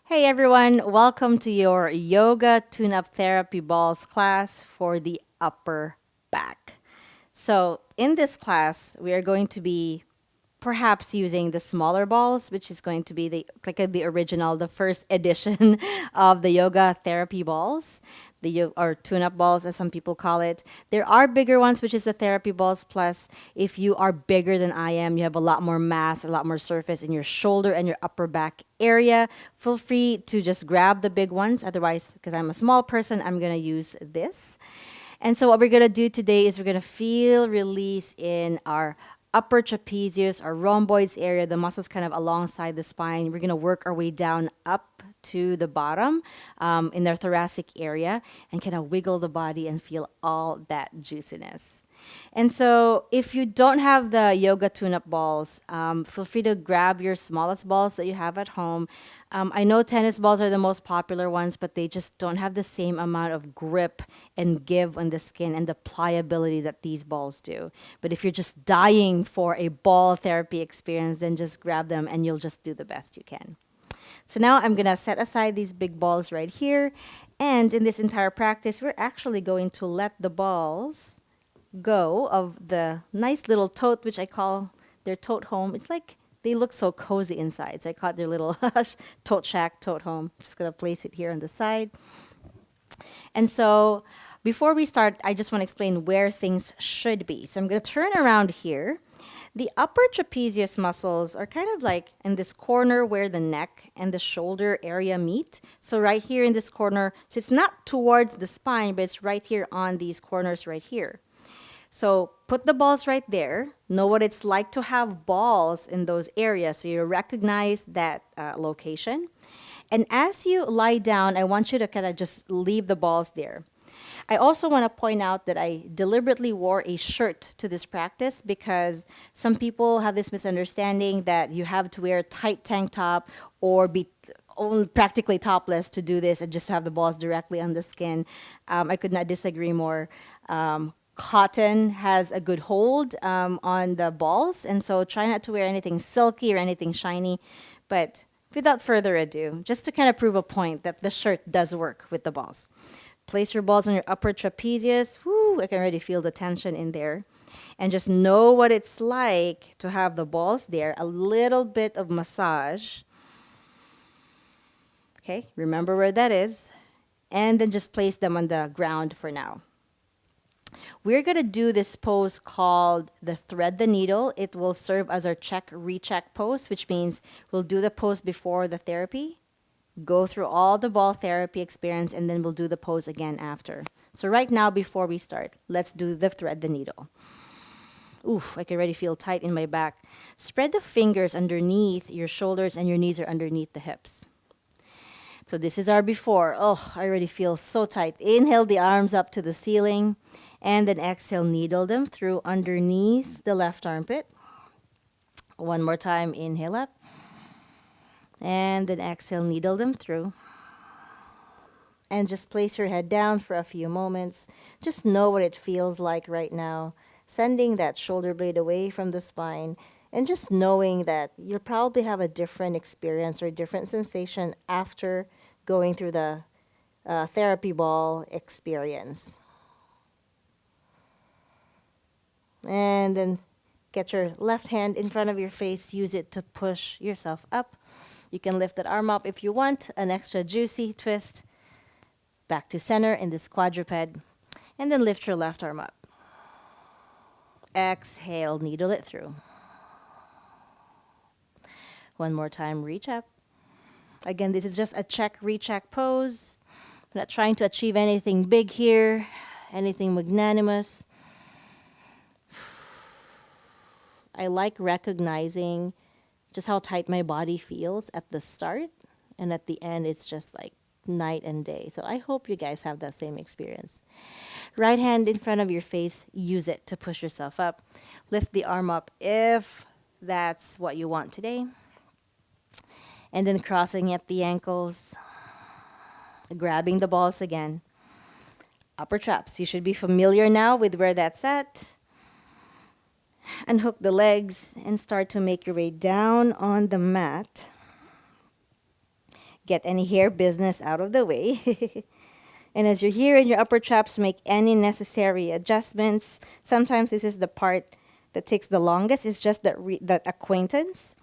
Hey everyone, welcome to your yoga tune-up therapy balls class for the upper back. So, in this class, we are going to be perhaps using the smaller balls, which is going to be the original, the first edition of the yoga therapy balls, or tune-up balls, as some people call it. There are bigger ones, which is the therapy balls. Plus, if you are bigger than I am, you have a lot more mass, a lot more surface in your shoulder and your upper back area. Feel free to just grab the big ones. Otherwise, because I'm a small person, I'm gonna use this. And so what we're gonna do today is we're gonna feel release in our upper trapezius, our rhomboids area, the muscles kind of alongside the spine. We're gonna work our way down up to the bottom in their thoracic area and kind of wiggle the body and feel all that juiciness. And so, if you don't have the yoga tune-up balls, feel free to grab your smallest balls that you have at home. I know tennis balls are the most popular ones, but they just don't have the same amount of grip and give on the skin and the pliability that these balls do. But if you're just dying for a ball therapy experience, then just grab them and you'll just do the best you can. So now I'm going to set aside these big balls right here. And in this entire practice, we're actually going to let the balls go of the nice little tote, which I call their tote home. It's like they look so cozy inside. So I call it their little tote shack, tote home. Just going to place it here on the side. And so before we start, I just want to explain where things should be. So I'm going to turn around here. The upper trapezius muscles are kind of like in this corner where the neck and the shoulder area meet. So right here in this corner, so it's not towards the spine, but it's right here on these corners right here. So put the balls right there. Know what it's like to have balls in those areas. So you recognize that location. And as you lie down, I want you to kind of just leave the balls there. I also want to point out that I deliberately wore a shirt to this practice because some people have this misunderstanding that you have to wear a tight tank top or be practically topless to do this and just to have the balls directly on the skin. I could not disagree more. Cotton has a good hold on the balls, and so try not to wear anything silky or anything shiny. But without further ado, just to kind of prove a point that the shirt does work with the balls. Place your balls on your upper trapezius. Whoo, I can already feel the tension in there. And just know what it's like to have the balls there. A little bit of massage. Okay, remember where that is. And then just place them on the ground for now. We're going to do this pose called the thread the needle. It will serve as our recheck pose, which means we'll do the pose before the therapy, go through all the ball therapy experience, and then we'll do the pose again after. So right now, before we start, let's do the thread the needle. Oof, I can already feel tight in my back. Spread the fingers underneath your shoulders and your knees are underneath the hips. So this is our before. Oh, I already feel so tight. Inhale the arms up to the ceiling. And then exhale, needle them through underneath the left armpit. One more time, inhale up. And then exhale, needle them through. And just place your head down for a few moments. Just know what it feels like right now. Sending that shoulder blade away from the spine. And just knowing that you'll probably have a different experience or different sensation after going through the therapy ball experience. And then get your left hand in front of your face. Use it to push yourself up. You can lift that arm up if you want. An extra juicy twist. Back to center in this quadruped. And then lift your left arm up. Exhale, needle it through. One more time, reach up. Again, this is just a recheck pose. I'm not trying to achieve anything big here, anything magnanimous. I like recognizing just how tight my body feels at the start, and at the end, it's just like night and day. So I hope you guys have that same experience. Right hand in front of your face, use it to push yourself up. Lift the arm up if that's what you want today. And then crossing at the ankles, grabbing the balls again. Upper traps, you should be familiar now with where that's at. Unhook the legs and start to make your way down on the mat. Get any hair business out of the way. And as you're here in your upper traps, make any necessary adjustments. Sometimes this is the part that takes the longest. It's just that acquaintance.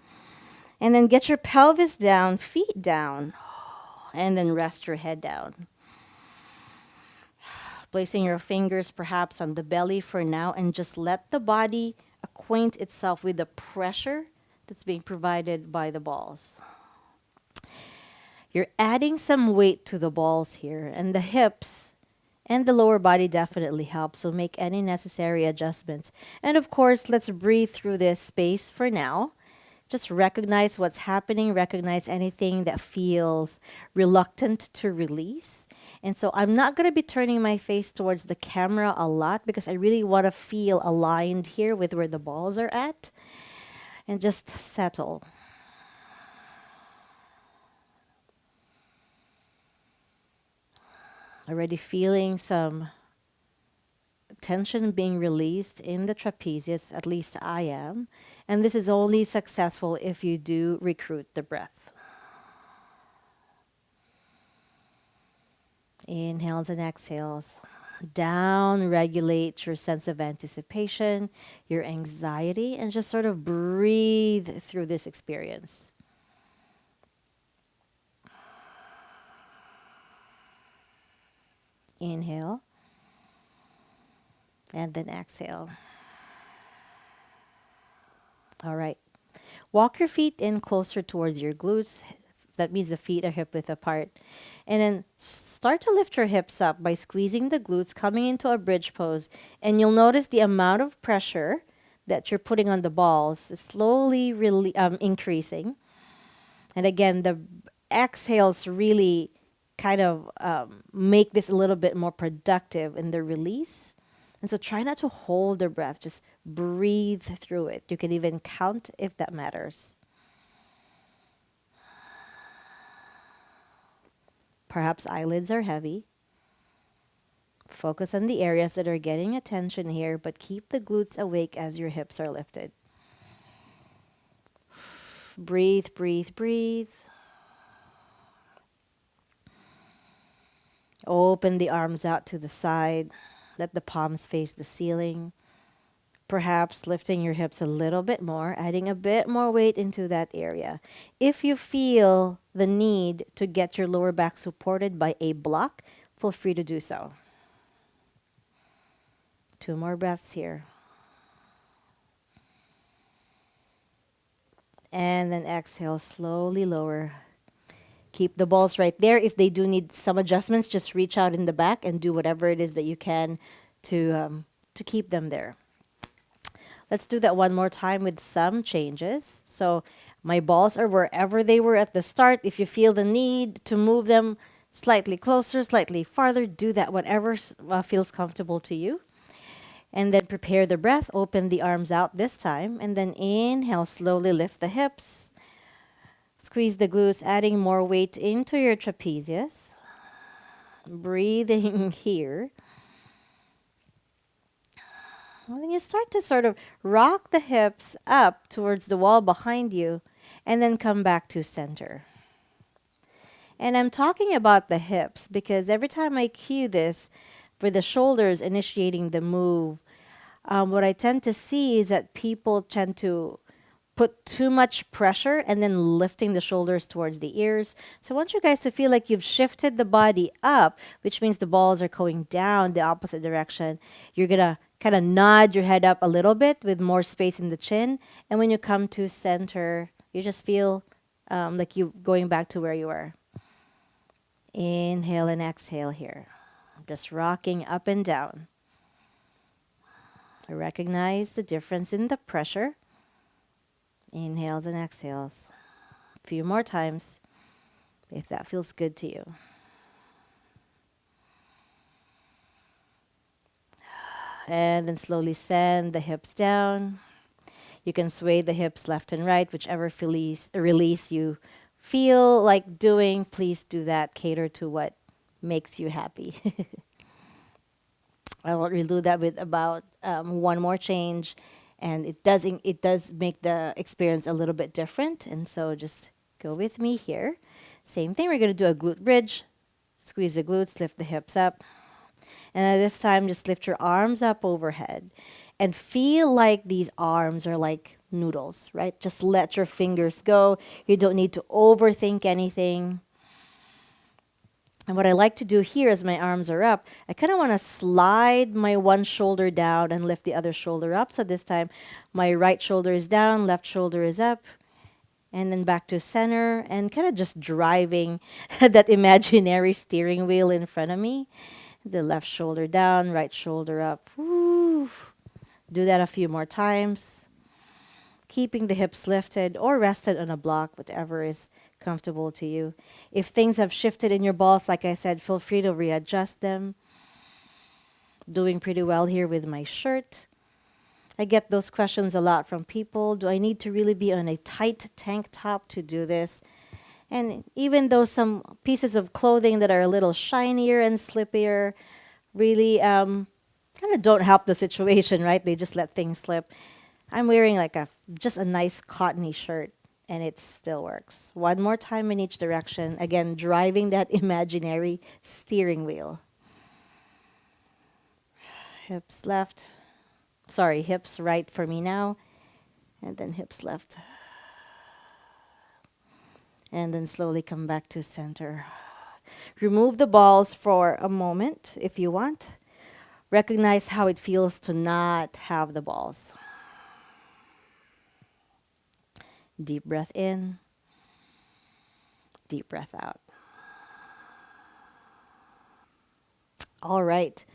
And then get your pelvis down, feet down, and then rest your head down. Placing your fingers perhaps on the belly for now, and just let the body acquaint itself with the pressure that's being provided by the balls. You're adding some weight to the balls here, and the hips and the lower body definitely help. So make any necessary adjustments. And of course, let's breathe through this space for now. Just recognize what's happening, recognize anything that feels reluctant to release. And so I'm not going to be turning my face towards the camera a lot because I really want to feel aligned here with where the balls are at. And just settle. Already feeling some tension being released in the trapezius, at least I am. And this is only successful if you do recruit the breath. Inhales and exhales. Down, regulate your sense of anticipation, your anxiety, and just sort of breathe through this experience. Inhale. And then exhale. All right. Walk your feet in closer towards your glutes. That means the feet are hip width apart. And then start to lift your hips up by squeezing the glutes, coming into a bridge pose. And you'll notice the amount of pressure that you're putting on the balls is slowly increasing. And again, the exhales really kind of make this a little bit more productive in the release. And so try not to hold the breath. Just breathe through it. You can even count if that matters. Perhaps eyelids are heavy. Focus on the areas that are getting attention here, but keep the glutes awake as your hips are lifted. Breathe, breathe, breathe. Open the arms out to the side. Let the palms face the ceiling. Perhaps lifting your hips a little bit more, adding a bit more weight into that area. If you feel the need to get your lower back supported by a block, feel free to do so. 2 more breaths here. And then exhale, slowly lower. Keep the balls right there. If they do need some adjustments, just reach out in the back and do whatever it is that you can to keep them there. Let's do that one more time with some changes. So my balls are wherever they were at the start. If you feel the need to move them slightly closer, slightly farther, do that, whatever feels comfortable to you. And then prepare the breath. Open the arms out this time. And then inhale, slowly lift the hips. Squeeze the glutes, adding more weight into your trapezius. Breathing here. And then you start to sort of rock the hips up towards the wall behind you and then come back to center. And I'm talking about the hips because every time I cue this for the shoulders initiating the move, what I tend to see is that people tend to put too much pressure and then lifting the shoulders towards the ears. So I want you guys to feel like you've shifted the body up, which means the balls are going down the opposite direction. You're going to kind of nod your head up a little bit with more space in the chin. And when you come to center, you just feel like you're going back to where you were. Inhale and exhale here. Just rocking up and down. Recognize the difference in the pressure. Inhales and exhales. A few more times if that feels good to you. And then slowly send the hips down. You can sway the hips left and right, whichever release you feel like doing. Please do that. Cater to what makes you happy. I will do that with about one more change. And it does make the experience a little bit different. And so just go with me here. Same thing, we're going to do a glute bridge. Squeeze the glutes, lift the hips up. And at this time, just lift your arms up overhead and feel like these arms are like noodles, right? Just let your fingers go. You don't need to overthink anything. And what I like to do here as my arms are up, I kind of want to slide my one shoulder down and lift the other shoulder up. So this time, my right shoulder is down, left shoulder is up, and then back to center, and kind of just driving that imaginary steering wheel in front of me. The left shoulder down, right shoulder up. Woo. Do that a few more times. Keeping the hips lifted or rested on a block, whatever is comfortable to you. If things have shifted in your balls, like I said, feel free to readjust them. Doing pretty well here with my shirt. I get those questions a lot from people. Do I need to really be on a tight tank top to do this? And even though some pieces of clothing that are a little shinier and slippier really kind of don't help the situation, right? They just let things slip. I'm wearing like just a nice cottony shirt, and it still works. One more time in each direction. Again, driving that imaginary steering wheel. Hips left. Sorry, hips right for me now. And then hips left. And then slowly come back to center. Remove the balls for a moment if you want. Recognize how it feels to not have the balls. Deep breath in. Deep breath out. All right.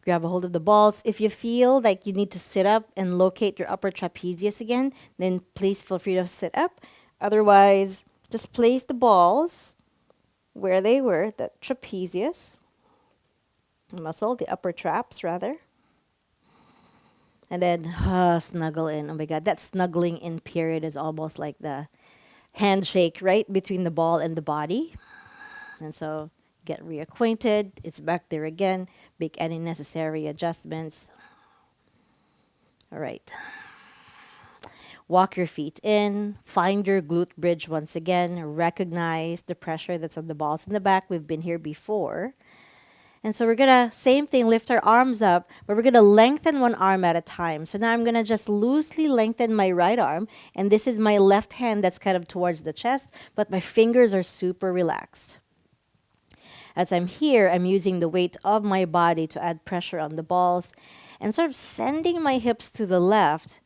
Grab a hold of the balls. If you feel like you need to sit up and locate your upper trapezius again, then please feel free to sit up. Otherwise, just place the balls where they were, the trapezius muscle, the upper traps rather. And then snuggle in. Oh my God, that snuggling in period is almost like the handshake, right, between the ball and the body. And so get reacquainted. It's back there again. Make any necessary adjustments. All right. Walk your feet in. Find your glute bridge once again. Recognize the pressure that's on the balls in the back. We've been here before. And so we're going to, same thing, lift our arms up, but we're going to lengthen one arm at a time. So now I'm going to just loosely lengthen my right arm, and this is my left hand that's kind of towards the chest, but my fingers are super relaxed. As I'm here, I'm using the weight of my body to add pressure on the balls and sort of sending my hips to the left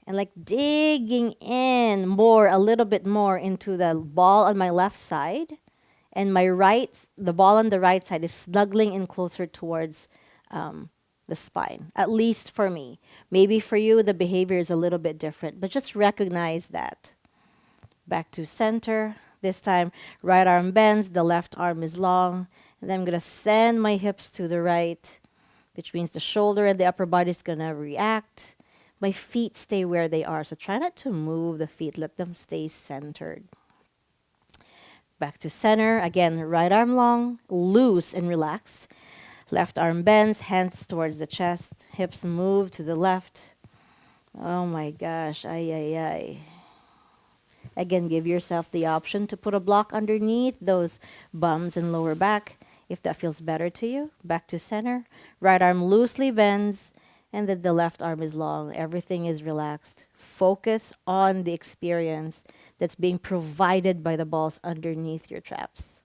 and like digging in more, a little bit more into the ball on my left side. And my right, the ball on the right side is snuggling in closer towards the spine, at least for me. Maybe for you, the behavior is a little bit different, but just recognize that. Back to center. This time, right arm bends, the left arm is long. And then I'm going to send my hips to the right, which means the shoulder and the upper body is going to react. My feet stay where they are, so try not to move the feet. Let them stay centered. Back to center. Again, right arm long, loose and relaxed. Left arm bends, hands towards the chest. Hips move to the left. Oh my gosh. Ay, ay, ay. Again, give yourself the option to put a block underneath those bums and lower back if that feels better to you. Back to center. Right arm loosely bends, and then the left arm is long. Everything is relaxed. Focus on the experience that's being provided by the balls underneath your traps.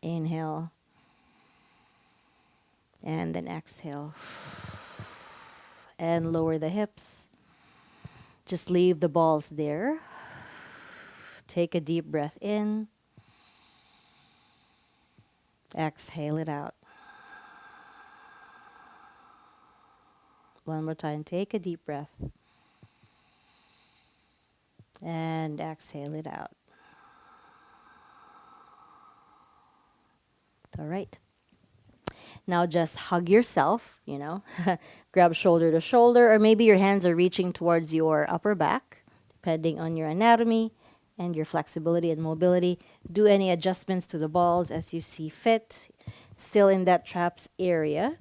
Inhale. And then exhale. And lower the hips. Just leave the balls there. Take a deep breath in. Exhale it out. One more time. Take a deep breath. And exhale it out. All right. Now just hug yourself, grab shoulder to shoulder, or maybe your hands are reaching towards your upper back, depending on your anatomy and your flexibility and mobility. Do any adjustments to the balls as you see fit, still in that traps area.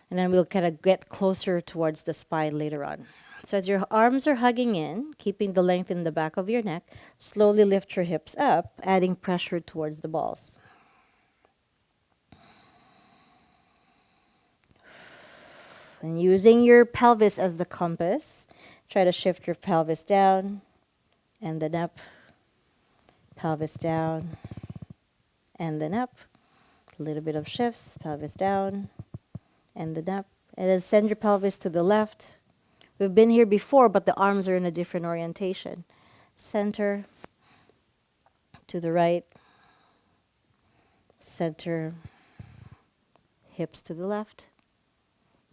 And then we'll kind of get closer towards the spine later on. So as your arms are hugging in, keeping the length in the back of your neck, slowly lift your hips up, adding pressure towards the balls. And using your pelvis as the compass, try to shift your pelvis down and then up, pelvis down and then up. A little bit of shifts, pelvis down and then up. And then send your pelvis to the left. We've been here before, but the arms are in a different orientation. Center to the right, center, hips to the left.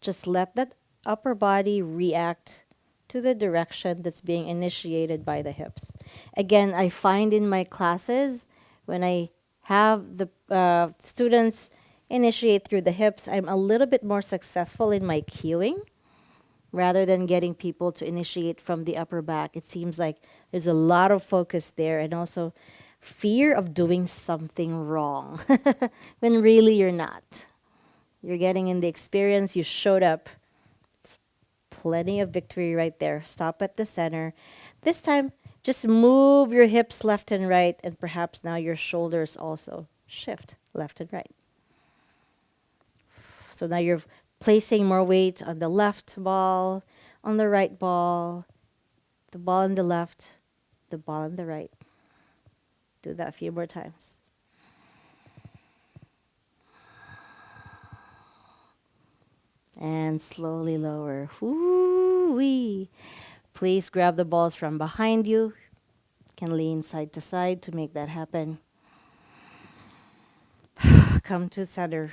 Just let that upper body react to the direction that's being initiated by the hips. Again, I find in my classes, when I have the students initiate through the hips, I'm a little bit more successful in my cueing rather than getting people to initiate from the upper back. It seems like there's a lot of focus there and also fear of doing something wrong when really you're not. You're getting in the experience, you showed up. It's plenty of victory right there. Stop at the center. This time, just move your hips left and right, and perhaps now your shoulders also shift left and right. So now you're placing more weight on the left ball, on the right ball, the ball on the left, the ball on the right. Do that a few more times. And slowly lower. Woo-wee. Please grab the balls from behind you. Can lean side to side to make that happen. Come to center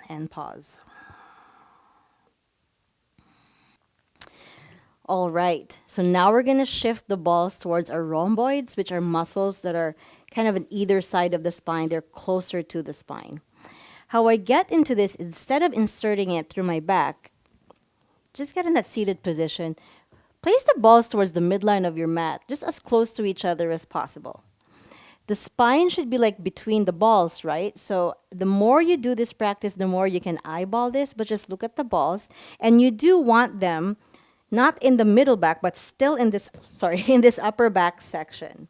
and pause. All right, so now we're going to shift the balls towards our rhomboids, which are muscles that are kind of on either side of the spine. They're closer to the spine. How I get into this, instead of inserting it through my back, just get in that seated position. Place the balls towards the midline of your mat, just as close to each other as possible. The spine should be like between the balls, right? So the more you do this practice, the more you can eyeball this, but just look at the balls. And you do want them not in the middle back, but still in this, in this upper back section.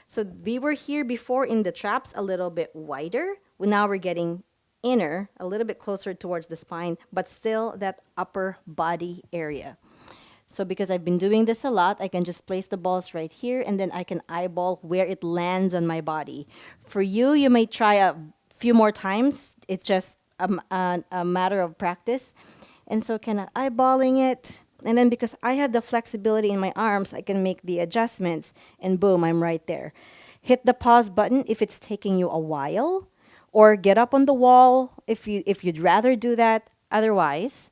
So we were here before in the traps a little bit wider. Now we're getting inner, a little bit closer towards the spine, but still that upper body area. So because I've been doing this a lot, I can just place the balls right here and then I can eyeball where it lands on my body. For you, you may try a few more times. It's just a matter of practice. And so kind of eyeballing it. And then because I have the flexibility in my arms, I can make the adjustments and boom, I'm right there. Hit the pause button if it's taking you a while, or get up on the wall if you'd rather do that. Otherwise,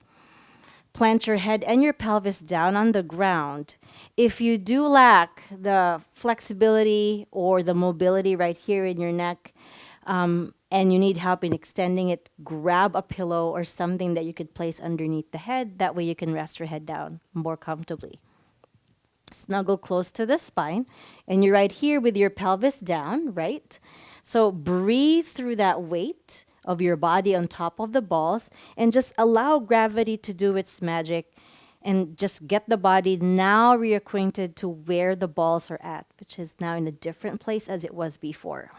plant your head and your pelvis down on the ground. If you do lack the flexibility or the mobility right here in your neck, and you need help in extending it, grab a pillow or something that you could place underneath the head. That way you can rest your head down more comfortably. Snuggle close to the spine, and you're right here with your pelvis down, right? So breathe through that weight of your body on top of the balls and just allow gravity to do its magic and just get the body now reacquainted to where the balls are at, which is now in a different place as it was before.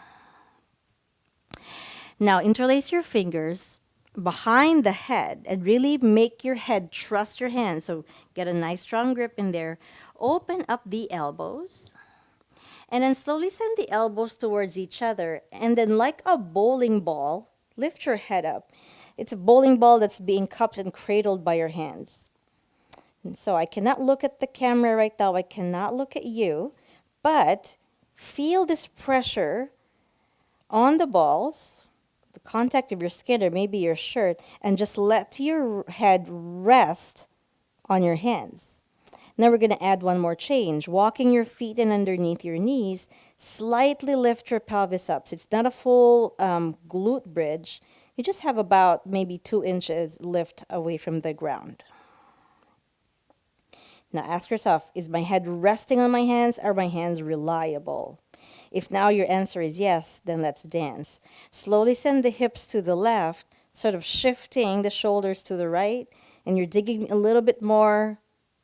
Now interlace your fingers behind the head and really make your head trust your hands. So get a nice strong grip in there. Open up the elbows. And then slowly send the elbows towards each other. And then like a bowling ball, lift your head up. It's a bowling ball that's being cupped and cradled by your hands. And so I cannot look at the camera right now. I cannot look at you. But feel this pressure on the balls, the contact of your skin or maybe your shirt, and just let your head rest on your hands. Now we're going to add one more change. Walking your feet in underneath your knees, slightly lift your pelvis up. So it's not a full glute bridge. You just have about maybe 2 inches lift away from the ground. Now ask yourself, is my head resting on my hands? Are my hands reliable? If now your answer is yes, then let's dance. Slowly send the hips to the left, sort of shifting the shoulders to the right, and you're digging a little bit more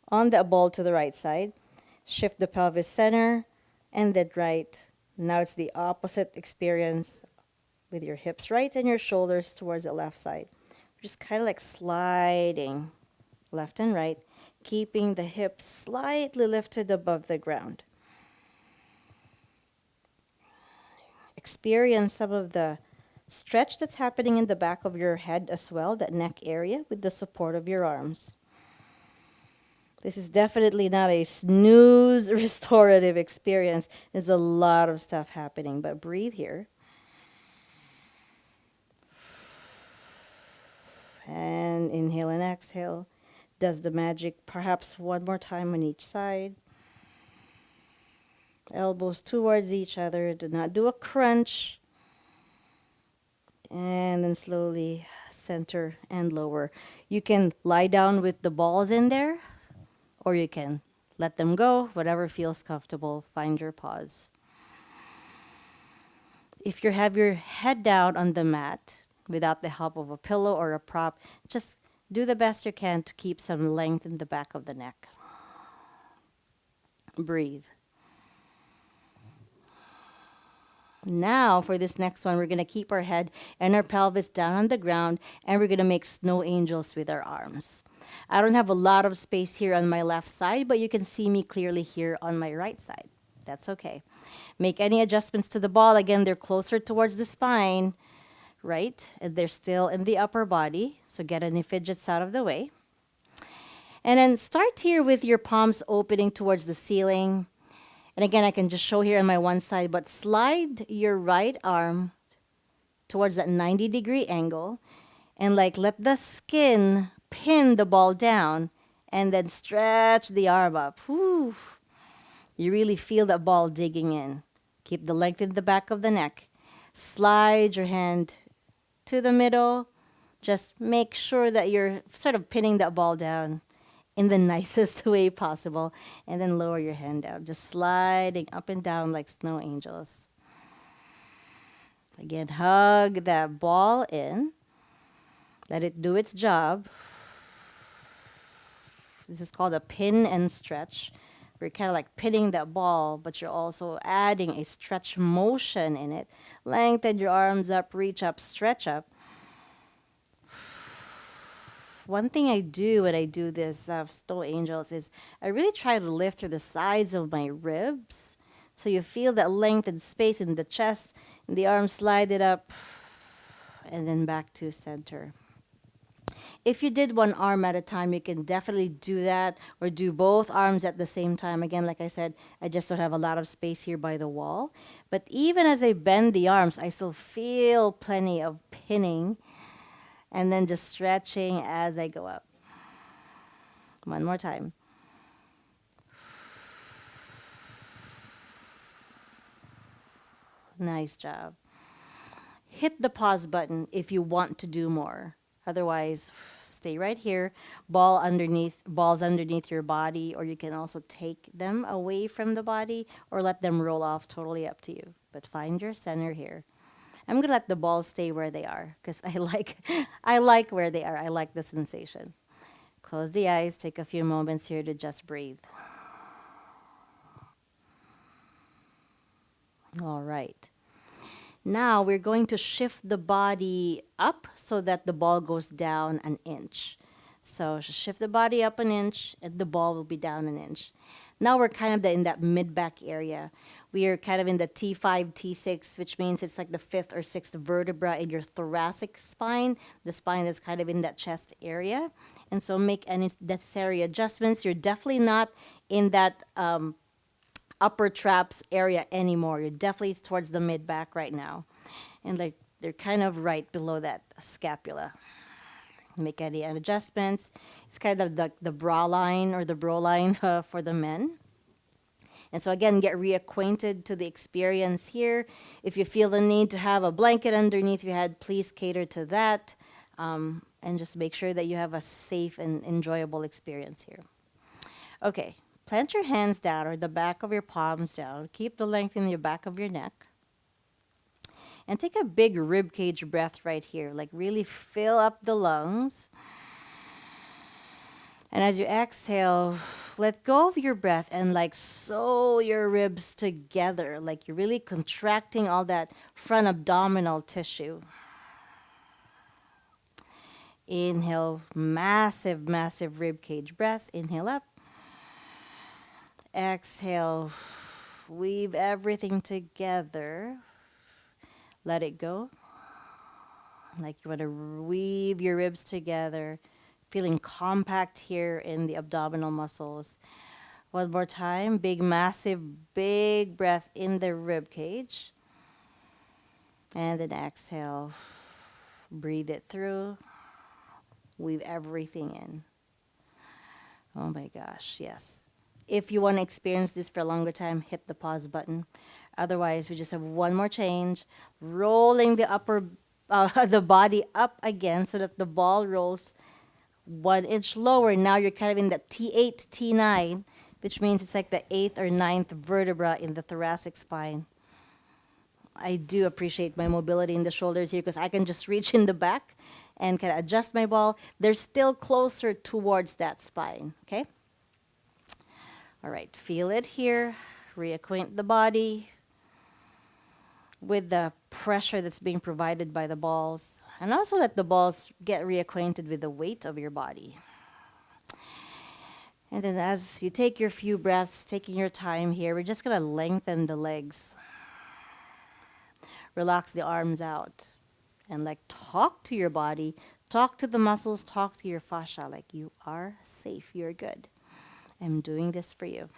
on the ball to the right side. Shift the pelvis center and then right. Now it's the opposite experience with your hips right and your shoulders towards the left side. Just kind of like sliding left and right, keeping the hips slightly lifted above the ground. Experience some of the stretch that's happening in the back of your head as well, that neck area, with the support of your arms. This is definitely not a snooze restorative experience. There's a lot of stuff happening, but breathe here. And inhale and exhale. Does the magic perhaps one more time on each side. Elbows towards each other. Do not do a crunch. And then slowly center and lower. You can lie down with the balls in there, or you can let them go, whatever feels comfortable. Find your pause. If you have your head down on the mat without the help of a pillow or a prop, just do the best you can to keep some length in the back of the neck. Breathe. Now, for this next one, we're going to keep our head and our pelvis down on the ground, and we're going to make snow angels with our arms. I don't have a lot of space here on my left side, but you can see me clearly here on my right side. That's okay. Make any adjustments to the ball. Again, they're closer towards the spine, right? And they're still in the upper body, so get any fidgets out of the way. And then start here with your palms opening towards the ceiling. And again, I can just show here on my one side, but slide your right arm towards that 90-degree angle and like let the skin pin the ball down and then stretch the arm up. Whew. You really feel that ball digging in. Keep the length in the back of the neck. Slide your hand to the middle. Just make sure that you're sort of pinning that ball down in the nicest way possible. And then lower your hand down. Just sliding up and down like snow angels. Again, hug that ball in. Let it do its job. This is called a pin and stretch. We're kind of like pinning that ball, but you're also adding a stretch motion in it. Lengthen your arms up, reach up, stretch up. One thing I do when I do this snow angels is I really try to lift through the sides of my ribs. So you feel that length and space in the chest, and the arms slide it up, and then back to center. If you did one arm at a time, you can definitely do that, or do both arms at the same time. Again, like I said, I just don't have a lot of space here by the wall. But even as I bend the arms, I still feel plenty of pinning, and then just stretching as I go up. One more time. Nice job. Hit the pause button if you want to do more. Otherwise, stay right here. Balls underneath your body, or you can also take them away from the body or let them roll off, totally up to you. But find your center here. I'm gonna let the balls stay where they are because I like where they are. I like the sensation. Close the eyes, take a few moments here to just breathe. All right. Now we're going to shift the body up so that the ball goes down an inch. So shift the body up an inch and the ball will be down an inch. Now we're kind of in that mid-back area. We are kind of in the T5, T6, which means it's like the fifth or sixth vertebra in your thoracic spine, the spine that's kind of in that chest area. And so make any necessary adjustments. You're definitely not in that upper traps area anymore. You're definitely towards the mid back right now. And like they're kind of right below that scapula. Make any adjustments. It's kind of the bra line or the bro line for the men. And so again, get reacquainted to the experience here. If you feel the need to have a blanket underneath your head, please cater to that. And just make sure that you have a safe and enjoyable experience here. Okay. Plant your hands down or the back of your palms down. Keep the length in your back of your neck. And take a big rib cage breath right here. Like really fill up the lungs. And as you exhale, let go of your breath and like sew your ribs together, like you're really contracting all that front abdominal tissue. Inhale, massive, massive rib cage breath. Inhale up. Exhale, weave everything together. Let it go. Like you want to weave your ribs together, feeling compact here in the abdominal muscles. One more time. Big, massive, big breath in the rib cage. And then exhale. Breathe it through. Weave everything in. Oh my gosh, yes. If you want to experience this for a longer time, hit the pause button. Otherwise, we just have one more change. Rolling the the body up again so that the ball rolls 1 inch lower. Now you're kind of in the T8, T9, which means it's like the eighth or ninth vertebra in the thoracic spine. I do appreciate my mobility in the shoulders here because I can just reach in the back and kind of adjust my ball. They're still closer towards that spine, okay? All right, feel it here. Reacquaint the body with the pressure that's being provided by the balls. And also let the balls get reacquainted with the weight of your body. And then as you take your few breaths, taking your time here, we're just going to lengthen the legs. Relax the arms out. And like talk to your body, talk to the muscles, talk to your fascia like you are safe, you're good. I'm doing this for you.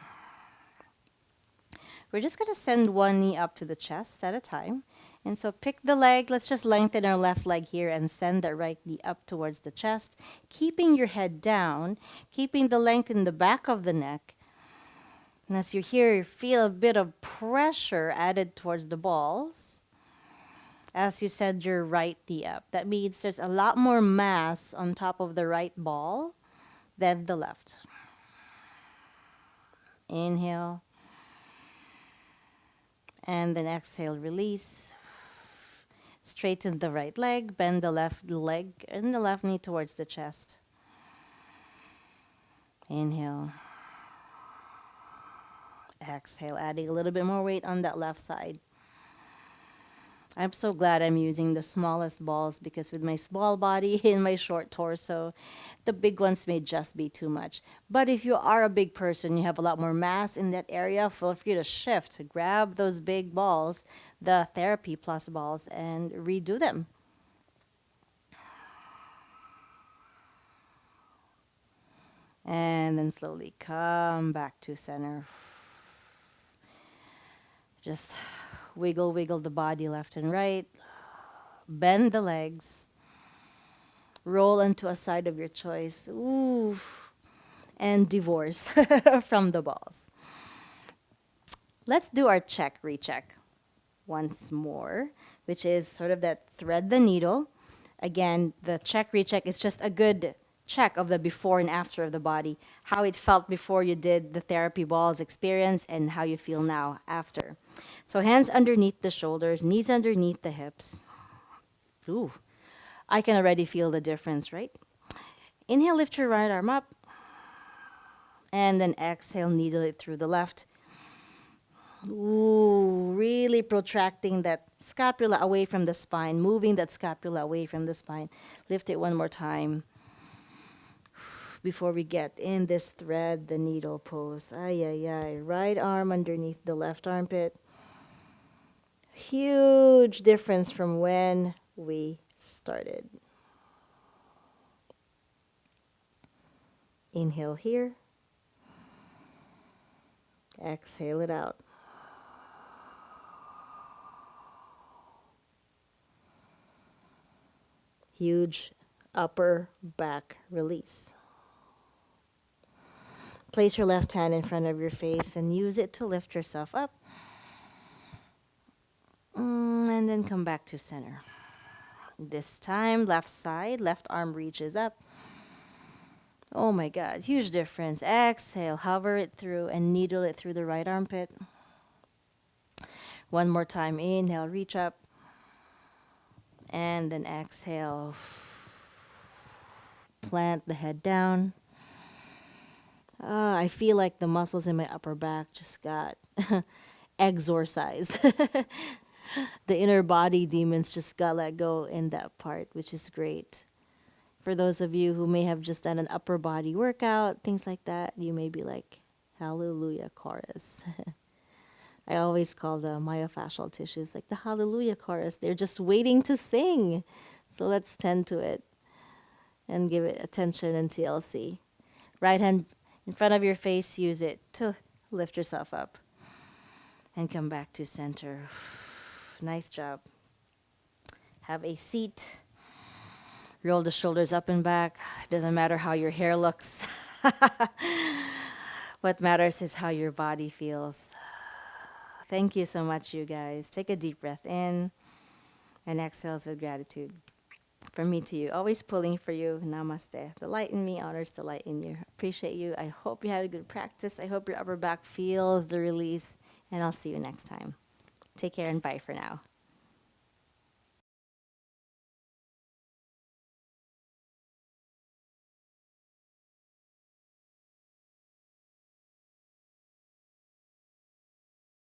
We're just going to send one knee up to the chest at a time. And so pick the leg. Let's just lengthen our left leg here and send the right knee up towards the chest, keeping your head down, keeping the length in the back of the neck. And as you're here, you feel a bit of pressure added towards the balls as you send your right knee up. That means there's a lot more mass on top of the right ball than the left. Inhale. And then exhale, release. Straighten the right leg, bend the left leg and the left knee towards the chest. Inhale. Exhale, adding a little bit more weight on that left side. I'm so glad I'm using the smallest balls because with my small body and my short torso, the big ones may just be too much. But if you are a big person, you have a lot more mass in that area, feel free to shift, grab those big balls, the Therapy Plus balls, and redo them. And then slowly come back to center. Just wiggle, wiggle the body left and right. Bend the legs. Roll onto a side of your choice. Ooh. And divorce from the balls. Let's do our check, recheck once more, which is sort of that thread the needle. Again, the check, recheck is just a good check of the before and after of the body, how it felt before you did the therapy balls experience and how you feel now after. So hands underneath the shoulders, knees underneath the hips. Ooh, I can already feel the difference, right? Inhale, lift your right arm up. And then exhale, needle it through the left. Ooh, really protracting that scapula away from the spine, moving that scapula away from the spine. Lift it one more time before we get in this thread the needle pose. Ay, ay, ay. Right arm underneath the left armpit. Huge difference from when we started. Inhale here. Exhale it out. Huge upper back release. Place your left hand in front of your face and use it to lift yourself up. And then come back to center. This time, left side, left arm reaches up. Oh my God, huge difference. Exhale, hover it through and needle it through the right armpit. One more time, inhale, reach up. And then exhale, plant the head down. I feel like the muscles in my upper back just got exorcised. The inner body demons just got let go in that part, which is great. For those of you who may have just done an upper body workout, things like that, you may be like, Hallelujah chorus. I always call the myofascial tissues like the Hallelujah chorus. They're just waiting to sing. So let's tend to it and give it attention and TLC. Right hand in front of your face, use it to lift yourself up and come back to center. Nice job. Have a seat. Roll the shoulders up and back. Doesn't matter how your hair looks. What matters is how your body feels. Thank you so much, you guys. Take a deep breath in and exhales with gratitude. From me to you, always pulling for you. Namaste. The light in me honors the light in you. Appreciate you. I hope you had a good practice. I hope your upper back feels the release, and I'll see you next time. Take care and bye for now.